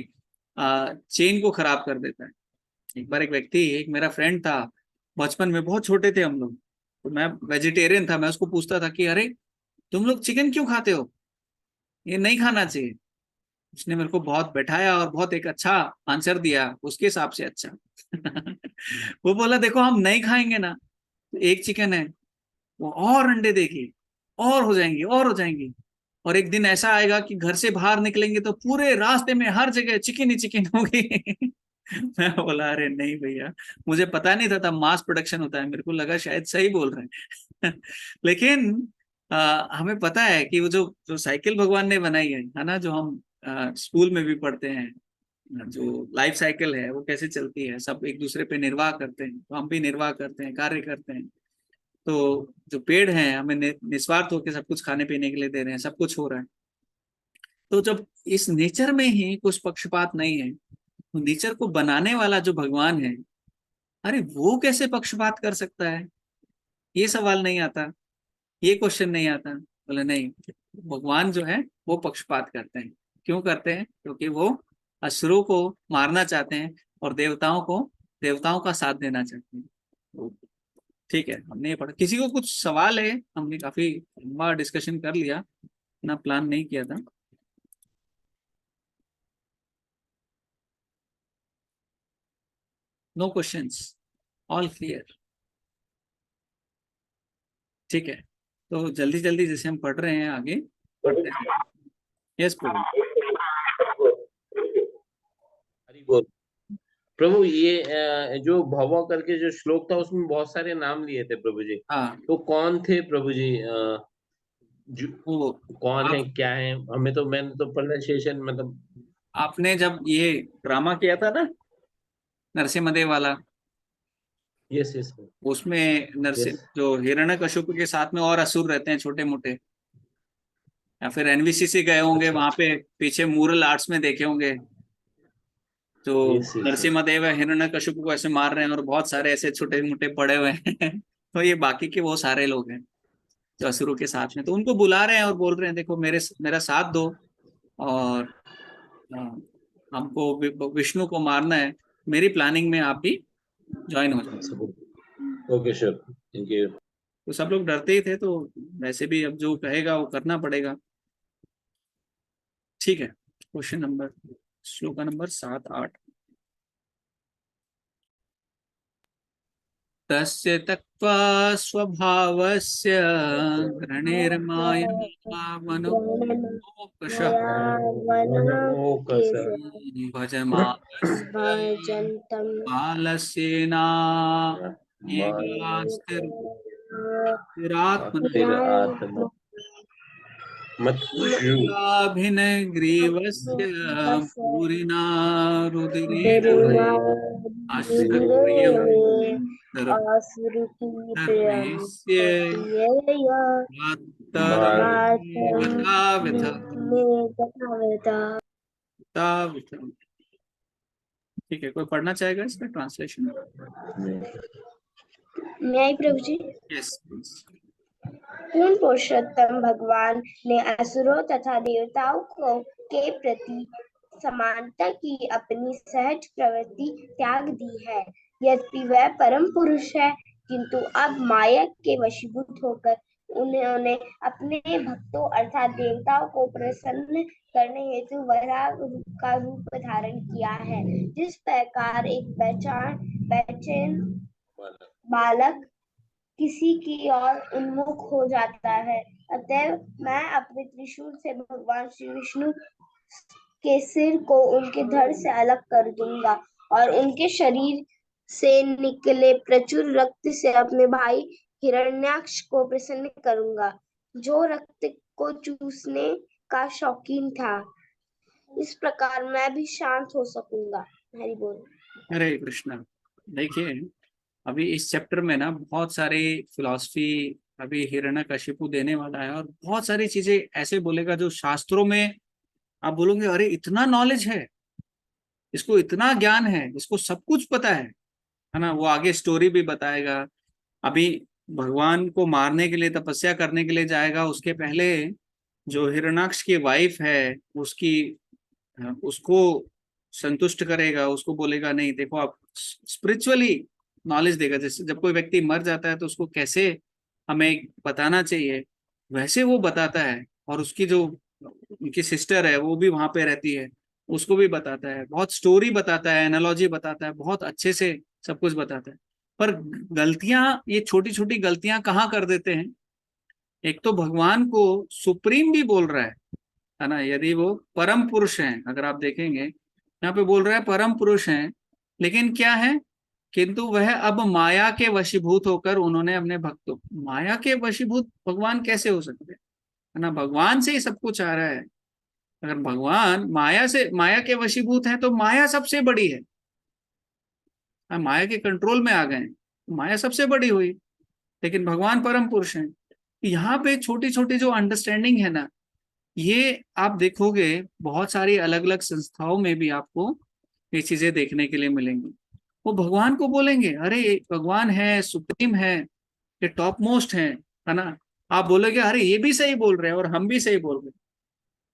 चेन को खराब कर देता है। एक बार एक व्यक्ति, एक मेरा फ्रेंड था, बचपन में बहुत छोटे थे हम लोग, तो मैं वेजिटेरियन था, मैं उसको पूछता था कि अरे तुम लोग चिकन क्यों खाते हो, ये नहीं खाना चाहिए। उसने मेरे को बहुत बैठाया और बहुत एक अच्छा आंसर दिया, उसके हिसाब से अच्छा वो बोला देखो हम नहीं खाएंगे ना, तो एक चिकन है वो और अंडे देगी और हो जाएंगी और हो जाएंगी, और एक दिन ऐसा आएगा कि घर से बाहर निकलेंगे तो पूरे रास्ते में हर जगह चिकन ही चिकन होगी। मैं बोला अरे नहीं भैया, मुझे पता नहीं था मास प्रोडक्शन होता है, मेरे को लगा शायद सही बोल रहे हैं। लेकिन हमें पता है कि वो जो साइकिल भगवान ने बनाई है ना, जो हम स्कूल में भी पढ़ते हैं, जो लाइफ साइकिल है वो कैसे चलती है, सब एक दूसरे पे निर्वाह करते हैं, तो हम भी निर्वाह करते हैं, कार्य करते हैं। तो जो पेड़ हैं हमें निस्वार्थ होकर सब कुछ खाने पीने के लिए दे रहे हैं, सब कुछ हो रहा है। तो जब इस नेचर में ही कुछ पक्षपात नहीं है, तो नेचर को बनाने वाला जो भगवान है, अरे वो कैसे पक्षपात कर सकता है? ये सवाल नहीं आता, ये क्वेश्चन नहीं आता। बोले नहीं, भगवान जो है वो पक्षपात करते हैं। क्यों करते हैं? क्योंकि वो असुरों को मारना चाहते हैं और देवताओं का साथ देना चाहते हैं। तो ठीक है, हमने ये पढ़ा। किसी को कुछ सवाल है? हमने काफी लंबा डिस्कशन कर लिया, ना प्लान नहीं किया था। No questions, all clear. ठीक है, तो जल्दी जल्दी जैसे हम पढ़ रहे हैं आगे पढ़ते हैं। यस प्रभु।
हरि बोल। प्रभु ये जो भव करके जो श्लोक था उसमें बहुत सारे नाम लिए थे प्रभु जी,
हाँ,
तो कौन थे प्रभु जी?
वो
कौन है, क्या है? मैंने तो प्रोनाउंसिएशन मतलब
आपने जब ये ड्रामा किया था ना नरसिम्हदेव वाला,
यस यस
उसमें नरसिंह
यस
जो हिरण्यकशिपु के साथ में और असुर रहते हैं छोटे मोटे, या फिर एनवीसीसी गए होंगे
अच्छा
वहां पे, पीछे मूरल आर्ट्स में देखे होंगे, जो
यस यस
नरसिम्हदेव है हिरण्यकशिपु को ऐसे मार रहे हैं और बहुत सारे ऐसे छोटे मोटे पड़े हुए हैं। तो ये बाकी के वो सारे लोग हैं जो असुरों के साथ में, तो उनको बुला रहे हैं और बोल रहे हैं देखो मेरा साथ दो, और हमको विष्णु को मारना है, मेरी प्लानिंग में आप भी ज्वाइन हो जाओ।
Okay sure, thank you.
तो सब लोग डरते ही थे, तो वैसे भी अब जो कहेगा वो करना पड़ेगा। ठीक है, क्वेश्चन नंबर, श्लोक नंबर 7-8। तस्य त्यक्त्वा स्वभावस्य घृणिर्माया मनोकषः भजमानस्य
भजन्तं
बालसेना स्थिरात्मनः मुक्ताभिनग्रीवस्य पूरिणा रुधिरेण आश्चर्यं दर्पयस्य यथाविथ। ठीक है, कोई पढ़ना चाहेगा इसका ट्रांसलेशन?
मैं प्रभु जी।
Yes please.
पूर्ण पुरुषोत्तम भगवान ने असुरों तथा देवताओं के प्रति समानता की अपनी सहज प्रवृत्ति त्याग दी है। यद्यपि वह परम पुरुष है, किंतु अब माया के वशीभूत होकर उन्होंने अपने भक्तों अर्थात देवताओं को प्रसन्न करने हेतु वराह का रूप धारण किया है। जिस प्रकार एक बेचैन बालक किसी की ओर उन्मुख हो जाता है, अतएव मैं अपने त्रिशूल से भगवान श्री विष्णु के सिर को उनके धड़ से अलग कर दूंगा और उनके शरीर से निकले प्रचुर रक्त से अपने भाई हिरण्याक्ष को प्रसन्न करूंगा, जो रक्त को चूसने का शौकीन था। इस प्रकार मैं भी शांत हो सकूंगा। हरि बोल।
हरे कृष्णा। देखिए, अभी इस चैप्टर में ना बहुत सारी फिलॉसफी अभी हिरण्यकशिपु देने वाला है, और बहुत सारी चीजें ऐसे बोलेगा जो शास्त्रों में आप बोलोगे अरे इतना नॉलेज है, इसको इतना ज्ञान है, इसको सब कुछ पता है ना। वो आगे स्टोरी भी बताएगा। अभी भगवान को मारने के लिए, तपस्या करने के लिए जाएगा, उसके पहले जो हिरण्याक्ष की वाइफ है उसको संतुष्ट करेगा, उसको बोलेगा नहीं देखो आप, स्पिरिचुअली नॉलेज देगा। जैसे जब कोई व्यक्ति मर जाता है तो उसको कैसे हमें बताना चाहिए, वैसे वो बताता है। और उसकी जो उनकी सिस्टर है वो भी वहां पे रहती है, उसको भी बताता है, बहुत स्टोरी बताता है, एनालॉजी बताता है, बहुत अच्छे से सब कुछ बताता है। पर गलतियां, ये छोटी छोटी गलतियां कहाँ कर देते हैं एक तो भगवान को सुप्रीम भी बोल रहा है ना, यदि वो परम पुरुष हैं, अगर आप देखेंगे यहाँ पे बोल रहा है परम पुरुष हैं, लेकिन क्या है, किंतु वह अब माया के वशीभूत होकर उन्होंने अपने भक्तों, माया के वशीभूत भगवान कैसे हो सकते हैं, है ना, भगवान से ही सब कुछ आ रहा है। अगर भगवान माया के वशीभूत है तो माया सबसे बड़ी है, माया के कंट्रोल में आ गए हैं, माया सबसे बड़ी हुई, लेकिन भगवान परम पुरुष हैं। यहाँ पे छोटी छोटी जो अंडरस्टैंडिंग है ना, ये आप देखोगे बहुत सारी अलग अलग संस्थाओं में भी आपको ये चीजें देखने के लिए मिलेंगी। वो भगवान को बोलेंगे अरे भगवान है, सुप्रीम है, ये टॉप मोस्ट है ना, आप बोलोगे अरे ये भी सही बोल रहे हैं और हम भी सही बोल रहे हैं,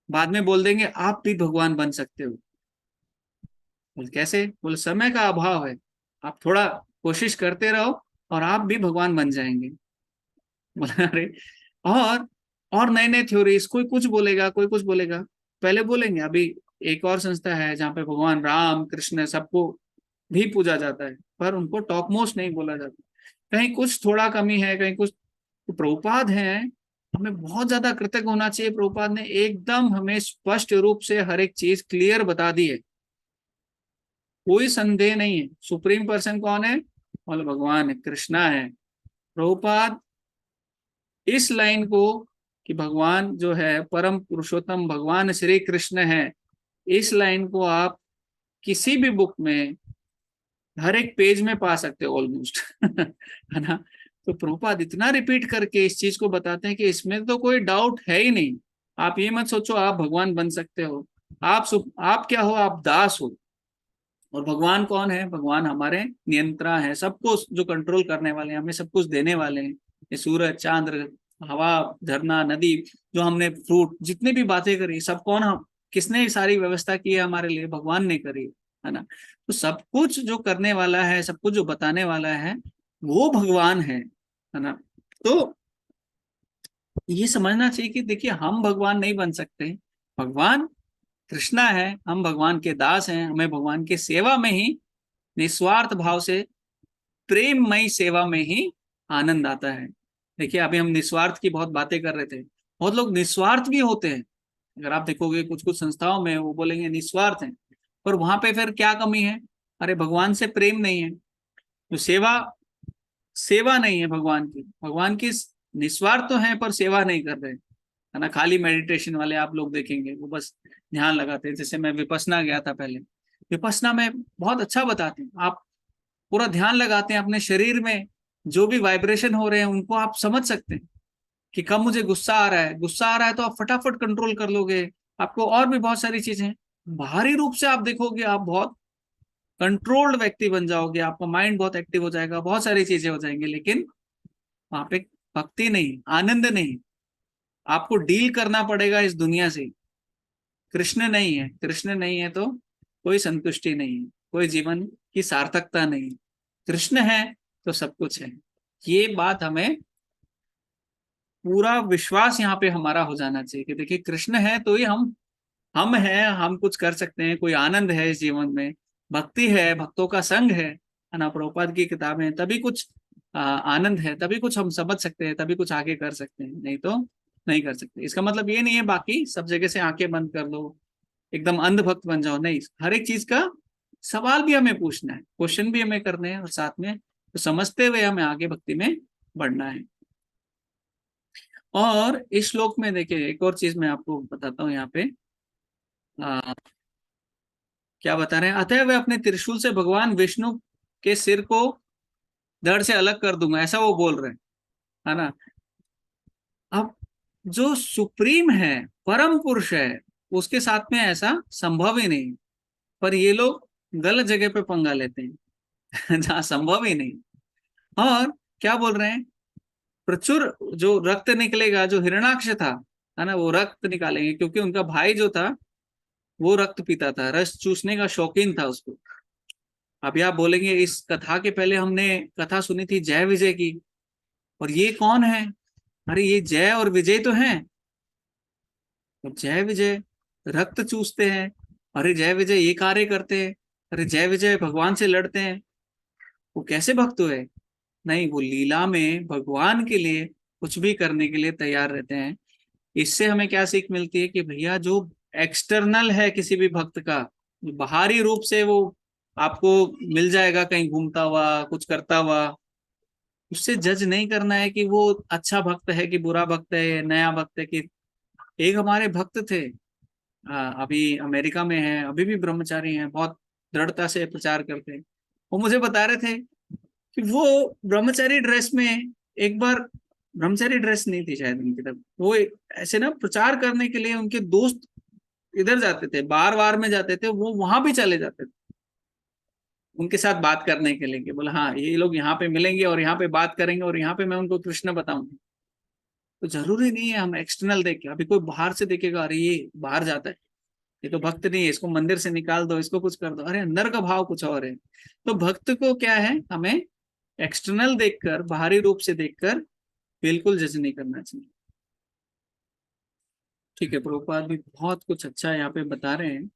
बाद में बोल देंगे आप भी भगवान बन सकते हो। बोले कैसे, बोले समय का अभाव है, आप थोड़ा कोशिश करते रहो और आप भी भगवान बन जाएंगे। बोला अरे, और नए नए थ्योरीज, कोई कुछ बोलेगा कोई कुछ बोलेगा, पहले बोलेंगे अभी एक और संस्था है जहाँ पे भगवान राम कृष्ण सबको भी पूजा जाता है, पर उनको टॉप मोस्ट नहीं बोला जाता, कहीं कुछ थोड़ा कमी है, कहीं कुछ। तो प्रभुपाद है, हमें बहुत ज्यादा कृतज्ञ होना चाहिए, प्रभुपाद ने एकदम हमें स्पष्ट रूप से हर एक चीज क्लियर बता दी है, कोई संदेह नहीं है। सुप्रीम पर्सन कौन है, बोले भगवान है, कृष्णा है। प्रभुपाद इस लाइन को कि भगवान जो है परम पुरुषोत्तम भगवान श्री कृष्ण है, इस लाइन को आप किसी भी बुक में हर एक पेज में पा सकते हो ऑलमोस्ट है ना। तो प्रभुपाद इतना रिपीट करके इस चीज को बताते हैं कि इसमें तो कोई डाउट है ही नहीं। आप ये मत सोचो आप भगवान बन सकते हो, आप क्या हो, आप दास हो। और भगवान कौन है, भगवान हमारे नियंत्रण है, सबको जो कंट्रोल करने वाले हैं, हमें सब कुछ देने वाले हैं। ये सूरज चांद्र हवा झरना नदी, जो हमने फ्रूट जितनी भी बातें करी, सब कौन, हम किसने सारी व्यवस्था की है हमारे लिए, भगवान ने करी है ना। तो सब कुछ जो करने वाला है, सब कुछ जो बताने वाला है, वो भगवान है ना। तो ये समझना चाहिए कि देखिए हम भगवान नहीं बन सकते, भगवान कृष्णा है, हम भगवान के दास हैं, हमें भगवान के सेवा में ही निस्वार्थ भाव से प्रेममयी सेवा में ही आनंद आता है। देखिए अभी हम निस्वार्थ की बहुत बातें कर रहे थे, बहुत लोग निस्वार्थ भी होते हैं, अगर आप देखोगे कुछ कुछ संस्थाओं में वो बोलेंगे निस्वार्थ हैं, पर वहां पे फिर क्या कमी है, अरे भगवान से प्रेम नहीं है, तो सेवा नहीं है भगवान की निस्वार्थ तो है पर सेवा नहीं कर रहे है ना। खाली मेडिटेशन वाले आप लोग देखेंगे वो बस ध्यान लगाते हैं, जैसे मैं विपस्सना गया था पहले, विपस्सना में बहुत अच्छा बताते हैं, आप पूरा ध्यान लगाते हैं अपने शरीर में जो भी वाइब्रेशन हो रहे हैं उनको आप समझ सकते हैं कि कब मुझे गुस्सा आ रहा है, तो आप फटाफट कंट्रोल कर लोगे। आपको और भी बहुत सारी चीजें बाहरी रूप से आप देखोगे, आप बहुत कंट्रोल्ड व्यक्ति बन जाओगे, आपका माइंड बहुत एक्टिव हो जाएगा, बहुत सारी चीजें हो जाएंगी, लेकिन वहां पे भक्ति नहीं, आनंद नहीं, आपको डील करना पड़ेगा इस दुनिया से। कृष्ण नहीं है तो कोई संतुष्टि नहीं है, कोई जीवन की सार्थकता नहीं, कृष्ण है तो सब कुछ है। ये बात हमें पूरा विश्वास यहाँ पे हमारा हो जाना चाहिए कि देखिए कृष्ण है तो ही हम हैं, हम कुछ कर सकते हैं, कोई आनंद है इस जीवन में, भक्ति है, भक्तों का संग है ना, प्रभुपाद की किताबें, तभी कुछ आनंद है, तभी कुछ हम समझ सकते हैं, तभी कुछ आगे कर सकते हैं, नहीं तो नहीं कर सकते। इसका मतलब ये नहीं है बाकी सब जगह से आंखें बंद कर लो, एकदम अंधभक्त बन जाओ, नहीं, हर एक चीज का सवाल भी हमें पूछना है, क्वेश्चन भी हमें करने हैं, और साथ में तो समझते हुए हमें आगे भक्ति में बढ़ना है। और इस श्लोक में देखिए एक और चीज मैं आपको बताता हूँ यहाँ पे, क्या बता रहे हैं, अतः वे अपने त्रिशूल से भगवान विष्णु के सिर को धड़ से अलग कर दूंगा, ऐसा वो बोल रहे हैं है ना। अब जो सुप्रीम है, परम पुरुष है, उसके साथ में ऐसा संभव ही नहीं, पर ये लोग गलत जगह पे पंगा लेते हैं जहाँ संभव ही नहीं। और क्या बोल रहे हैं, प्रचुर जो रक्त निकलेगा, जो हिरणाक्ष था है ना, वो रक्त निकालेंगे, क्योंकि उनका भाई जो था वो रक्त पीता था, रस चूसने का शौकीन था उसको। अभी आप बोलेंगे इस कथा के पहले हमने कथा सुनी थी जय विजय की, और ये कौन है, अरे ये जय और विजय तो हैं। तो जय विजय रक्त चूसते हैं, अरे जय विजय ये कार्य करते हैं, अरे जय विजय भगवान से लड़ते हैं, वो कैसे भक्त हुए, नहीं, वो लीला में भगवान के लिए कुछ भी करने के लिए तैयार रहते हैं। इससे हमें क्या सीख मिलती है कि भैया जो एक्सटर्नल है किसी भी भक्त का, जो बाहरी रूप से वो आपको मिल जाएगा कहीं घूमता हुआ कुछ करता हुआ, उससे जज नहीं करना है कि वो अच्छा भक्त है कि बुरा भक्त है, नया भक्त है कि। एक हमारे भक्त थे, अभी अमेरिका में है, अभी भी ब्रह्मचारी हैं, बहुत दृढ़ता से प्रचार करते हैं। वो मुझे बता रहे थे कि वो ब्रह्मचारी ड्रेस में, एक बार ब्रह्मचारी ड्रेस नहीं थी शायद उनकी तरफ, वो ऐसे ना प्रचार करने के लिए उनके दोस्त इधर जाते थे, बार बार में जाते थे, वो वहां भी चले जाते थे उनके साथ बात करने के लिए, कि बोला हाँ ये लोग यहाँ पे मिलेंगे और यहाँ पे बात करेंगे और यहाँ पे मैं उनको कृष्ण बताऊंगी। तो जरूरी नहीं है हम एक्सटर्नल देख के, अभी कोई बाहर से देखेगा अरे ये बाहर जाता है, ये तो भक्त नहीं है, इसको मंदिर से निकाल दो, इसको कुछ कर दो, अरे अंदर का भाव कुछ और है। तो भक्त को क्या है, हमें एक्सटर्नल देखकर, बाहरी रूप से देखकर बिल्कुल जज नहीं करना चाहिए। ठीक है, प्रभुपाद भी बहुत कुछ अच्छा यहाँ पे बता रहे हैं।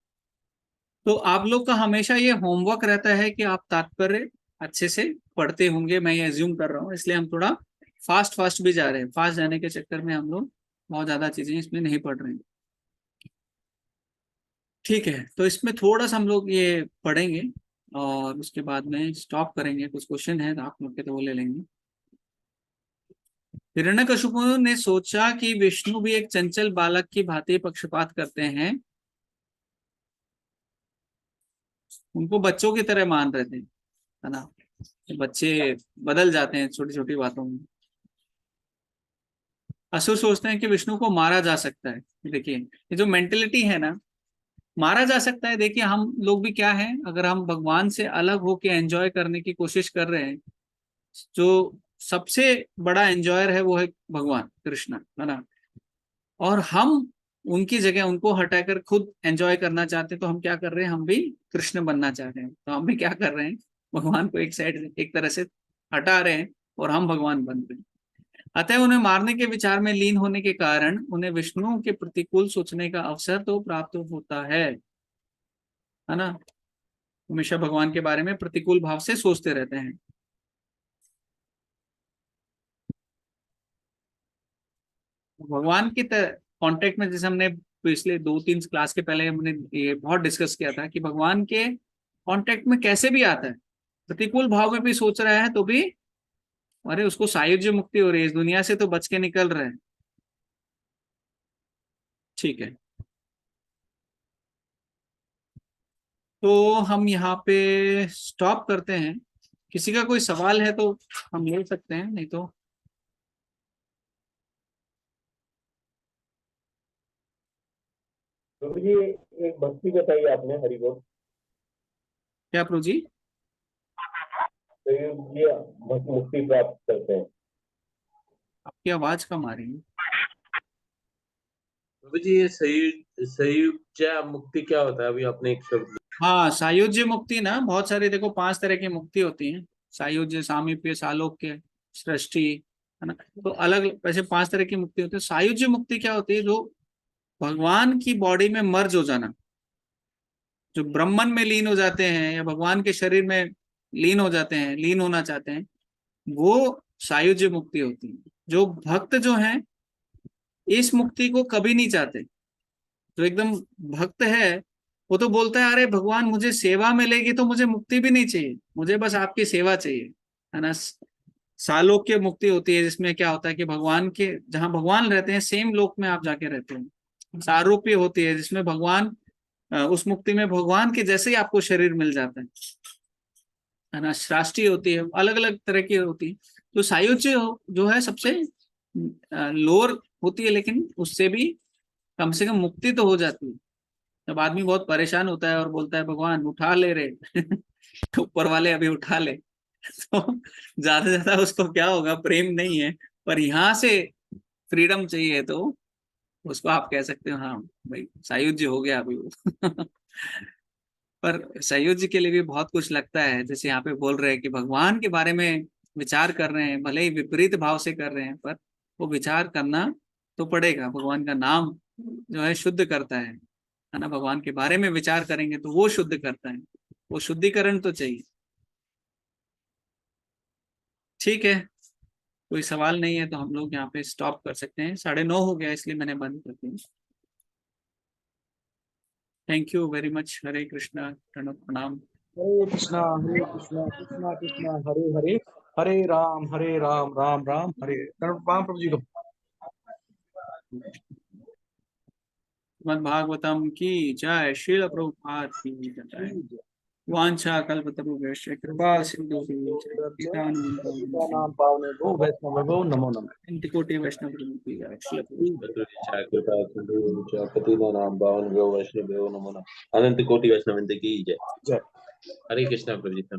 तो आप लोग का हमेशा ये होमवर्क रहता है कि आप तात्पर्य अच्छे से पढ़ते होंगे, मैं ये एज्यूम कर रहा हूँ, इसलिए हम थोड़ा फास्ट फास्ट भी जा रहे हैं। फास्ट जाने के चक्कर में हम लोग बहुत ज्यादा चीजें इसमें नहीं पढ़ रहे हैं। ठीक है, तो इसमें थोड़ा सा हम लोग ये पढ़ेंगे और उसके बाद में स्टॉप करेंगे। कुछ क्वेश्चन है तो आप लोग के तो वो ले लेंगे। हिरण्यकशिपु ने सोचा कि विष्णु भी एक चंचल बालक की भांति पक्षपात करते हैं, उनको बच्चों की तरह मान रहे थे, है ना। बच्चे बदल जाते हैं छोटी छोटी बातों में। असुर सोचते हैं कि विष्णु को मारा जा सकता है। देखिए ये जो मेंटेलिटी है ना, मारा जा सकता है। देखिए हम लोग भी क्या है, अगर हम भगवान से अलग होके एंजॉय करने की कोशिश कर रहे हैं, जो सबसे बड़ा एंजॉयर है वो है भगवान कृष्ण, है ना, और हम उनकी जगह उनको हटाकर खुद एंजॉय करना चाहते हैं, तो हम क्या कर रहे हैं, हम भी कृष्ण बनना चाहते हैं। तो हम भी क्या कर रहे हैं, भगवान को एक साइड एक तरह से हटा रहे हैं और हम भगवान बन रहे हैं। अतः उन्हें मारने के विचार में लीन होने के कारण उन्हें विष्णु के प्रतिकूल सोचने का अवसर तो प्राप्त होता है ना। हमेशा भगवान के बारे में प्रतिकूल भाव से सोचते रहते हैं। भगवान के कांटेक्ट में, जैसे हमने पिछले 2-3 क्लास के पहले हमने ये बहुत डिस्कस किया था कि भगवान के कांटेक्ट में कैसे भी आता है, प्रतिकूल भाव में भी सोच रहा है तो भी, अरे उसको सायुज्य मुक्ति हो रही है, इस दुनिया से तो बच के निकल रहे हैं। ठीक है, तो हम यहाँ पे स्टॉप करते हैं। किसी का कोई सवाल है तो हम ले सकते हैं, नहीं तो
प्रभु जी एक भक्ति बताई आपने, हरि बोल।
क्या प्रभु जी?
तो ये मुक्ति प्राप्त करते हैं।
आपकी आवाज कम आ रही है।
प्रभु जी ये संयुज्या मुक्ति क्या होता है? अभी आपने एक शब्द।
हाँ, सायुज्य मुक्ति ना, बहुत सारी देखो 5 तरह की मुक्ति होती है। सायुज्य, सामीप्य, सालोक्य, सृष्टि, है ना। तो अलग वैसे 5 तरह की मुक्ति होती है। सायुज्य मुक्ति क्या होती है, जो भगवान की बॉडी में मर्ज हो जाना, जो ब्रह्मन में लीन हो जाते हैं या भगवान के शरीर में लीन हो जाते हैं, लीन होना चाहते हैं, वो सायुज्य मुक्ति होती है। जो भक्त जो हैं इस मुक्ति को कभी नहीं चाहते। जो एकदम भक्त है वो तो बोलता है अरे भगवान मुझे सेवा मिलेगी तो मुझे मुक्ति भी नहीं चाहिए, मुझे बस आपकी सेवा चाहिए, है ना। सालोक्य मुक्ति होती है, जिसमें क्या होता है कि भगवान के, जहाँ भगवान रहते हैं सेम लोक में आप जाके रहते हो। सारूप्य होती है, जिसमें भगवान, उस मुक्ति में भगवान के जैसे ही आपको शरीर मिल जाता है ना। सृष्टि होती है, अलग अलग तरह की होती है। तो सायुज्य जो है सबसे लोअर होती है, लेकिन उससे भी कम से कम मुक्ति तो हो जाती है। जब आदमी बहुत परेशान होता है और बोलता है भगवान उठा ले रे तो ऊपर वाले अभी उठा ले तो ज्यादा से ज्यादा उसको क्या होगा, प्रेम नहीं है, पर यहाँ से फ्रीडम चाहिए तो उसको आप कह सकते हो हाँ भाई सायुज्य हो गया अभी वो पर सायुज्य के लिए भी बहुत कुछ लगता है। जैसे यहाँ पे बोल रहे हैं कि भगवान के बारे में विचार कर रहे हैं, भले ही विपरीत भाव से कर रहे हैं, पर वो विचार करना तो पड़ेगा। भगवान का नाम जो है शुद्ध करता है ना। भगवान के बारे में विचार करेंगे तो वो शुद्ध करता है, वो शुद्धिकरण तो चाहिए। ठीक है, कोई सवाल नहीं है तो हम लोग यहाँ पे स्टॉप कर सकते हैं। 9:30 हो गया इसलिए मैंने बंद कर दिया। Thank you very much. Hare Krishna, प्रणाम।
हरे कृष्णा कृष्णा कृष्णा हरे हरे, हरे राम राम राम हरे। प्रणाम प्रभु जी को।
श्रीमद् भागवतम की जय। श्रील प्रभुपाद की जय। वांछा कल्पतरुभ्यश्च कृपा सिंधुभ्यश्च
नाम पावने गो वैष्णव नमो नमः।
कोटि वैष्णव की जय। श्रील
नाम बावन गो वैष्णव नमो नमः। अनंत कोटि वैष्णव की जय।
जय।
हरे कृष्णा प्रभु जी।